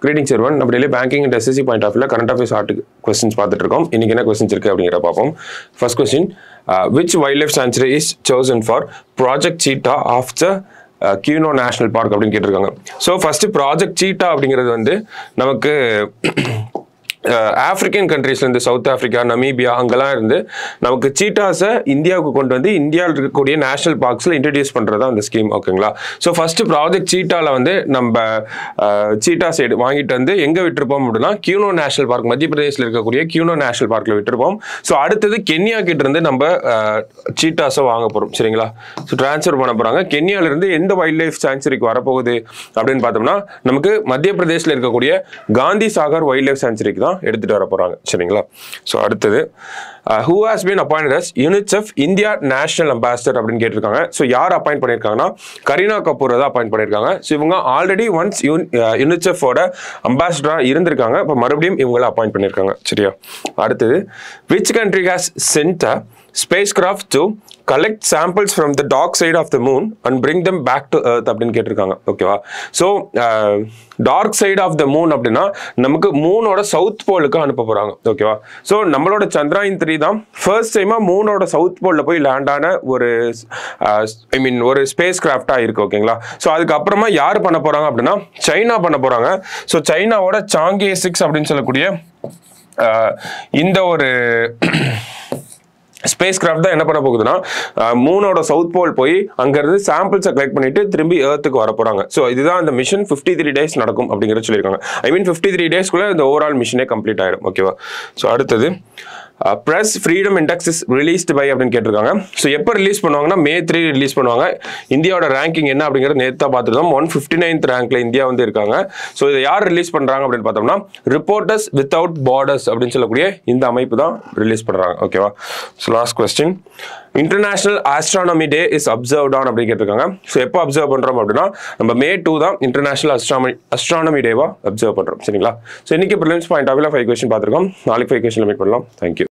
Greetings everyone. நம்ம daily banking and SSC point of வியூல current affairs ஆர்ட் questions பார்த்துட்டு இருக்கோம். இன்னைக்கு என்ன கொஸ்டின்ஸ் இருக்கு அப்படிங்கறத பார்ப்போம். First question, which wildlife sanctuary is chosen for Project Cheetah after Kuno National Park அப்படின்னு கேட்டிருக்காங்க. ஸோ ஃபர்ஸ்ட் ப்ராஜெக்ட் சீட்டா அப்படிங்கிறது வந்து நமக்கு ஆப்பிரிக்கன் கண்ட்ரீஸ்லேருந்து சவுத் ஆஃப்ரிக்கா, நமீபியா அங்கெல்லாம் இருந்து நமக்கு சீட்டாஸை இந்தியாவுக்கு கொண்டு வந்து இந்தியாவில் இருக்கக்கூடிய நேஷனல் பார்க்ஸில் இன்ட்ரடியூஸ் பண்ணுறது தான் அந்த ஸ்கீம். ஓகேங்களா? ஸோ ஃபர்ஸ்ட் ப்ராஜெக்ட் சீட்டாவில் வந்து நம்ம சீட்டா சைடு வாங்கிட்டு வந்து எங்கே விட்டுருப்போம் அப்படின்னா கியூனோ நேஷனல் பார்க், மத்திய பிரதேசில் இருக்கக்கூடிய கியூனோ நேஷனல் பார்க்கில் விட்டுருப்போம். ஸோ அடுத்தது கென்யா கிட்ட இருந்து நம்ம சீட்டாஸை வாங்க போகிறோம். சரிங்களா? ஸோ ட்ரான்ஸ்ஃபர் பண்ண போகிறாங்க. கென்யாவிலிருந்து எந்த வைல்ட் லைஃப் சாங்சுரிக்கு வரப்போகுது அப்படின்னு பார்த்தோம்னா நமக்கு மத்திய பிரதேசில் இருக்கக்கூடிய காந்தி சாகர் வைல்ட் லைஃப் சாங்சுரிக்கு தான் எடுத்துட்டு வர போறாங்க. சரிங்களா? சோ அடுத்தது, who has been appointed as UNICEF India National Ambassador அப்படின்னு கேட்டிருக்காங்க. ஸோ யார் அப்பாயிண்ட் பண்ணியிருக்காங்கன்னா கரீனா கபூர் தான் அப்பாயிண்ட் பண்ணியிருக்காங்க. ஸோ இவங்க ஆல்ரெடி ஒன்ஸ் யூனிசெஃபோட அம்பாசிடராக இருந்திருக்காங்க. இப்போ மறுபடியும் இவங்களை அப்பாயிண்ட் பண்ணியிருக்காங்க. சரியா? அடுத்தது, which country has sent a spacecraft to collect samples from the dark side of the moon and bring them back to earth அப்படின்னு கேட்டிருக்காங்க. ஓகேவா? So dark side of the moon அப்படின்னா நமக்கு மூனோட சவுத் போலுக்கு அனுப்ப போறாங்க. ஓகேவா? ஸோ நம்மளோட சந்திராயன் 3 தான் ஃபர்ஸ்ட் டைமா மூனோட சவுத் போல்ல போய் லேண்ட் ஆன ஒரு ஒரு ஸ்பேஸ் கிராஃப்டா இருக்கு. ஓகேங்களா? ஸோ அதுக்கப்புறமா யார் பண்ண போறாங்க அப்படின்னா சைனா பண்ண போறாங்க. ஸோ சைனாவோட சாங்கே 6 அப்படின்னு சொல்லக்கூடிய இந்த ஒரு ஸ்பேஸ் கிராஃப்ட் தான் என்ன பண்ண போகுதுன்னா மூனோட சவுத் போல் போய் அங்கிருந்து சாம்பிள்ஸை கலெக்ட் பண்ணிட்டு திரும்பி எர்த்துக்கு வர போறாங்க. ஸோ இதுதான் இந்த மிஷன் 53 days நடக்கும் அப்படிங்கிறத சொல்லியிருக்காங்க. 53 daysக்குள்ள இந்த ஓவரால் மிஷனே கம்ப்ளீட் ஆயிடும். ஓகேவா? ஸோ அடுத்தது, press freedom index is released by அப்படின்னு கேட்டிருக்காங்க. ஸோ எப்போ ரிலீஸ் பண்ணுவாங்கன்னா May 3 ரிலீஸ் பண்ணுவாங்க. இந்தியாவோட ரேங்கிங் என்ன அப்படிங்கிறது நேற்று தான் பார்த்துருந்தோம். 159th ரேங்க்ல இந்தியா வந்து இருக்காங்க. ஸோ இதை யார் ரிலீஸ் பண்றாங்க அப்படின்னு பார்த்தோம்னா ரிப்போர்ட்டர்ஸ் வித்தவுட் பார்டர்ஸ் அப்படின்னு சொல்லக்கூடிய இந்த அமைப்பு தான் ரிலீஸ் பண்றாங்க. ஓகேவா? So last question, international astronomy day is observed on அப்படின்னு கேட்டிருக்காங்க. ஸோ எப்போ அப்சர்வ் பண்றோம் அப்படின்னா நம்ம May 2 தான் இன்டர்நேஷனல் அஸ்ட்ரானமி டேவா அப்சர்வ் பண்றோம். சரிங்களா? ஸோ இன்னைக்கு ப்ரிலிம்ஸ் பாயிண்ட் ஆஃப் வியூல 5 கொஸ்டின் பார்த்துருக்கோம். நாளைக்கு 5 கொஸ்டின் மீட் பண்ணலாம். தேங்க்யூ.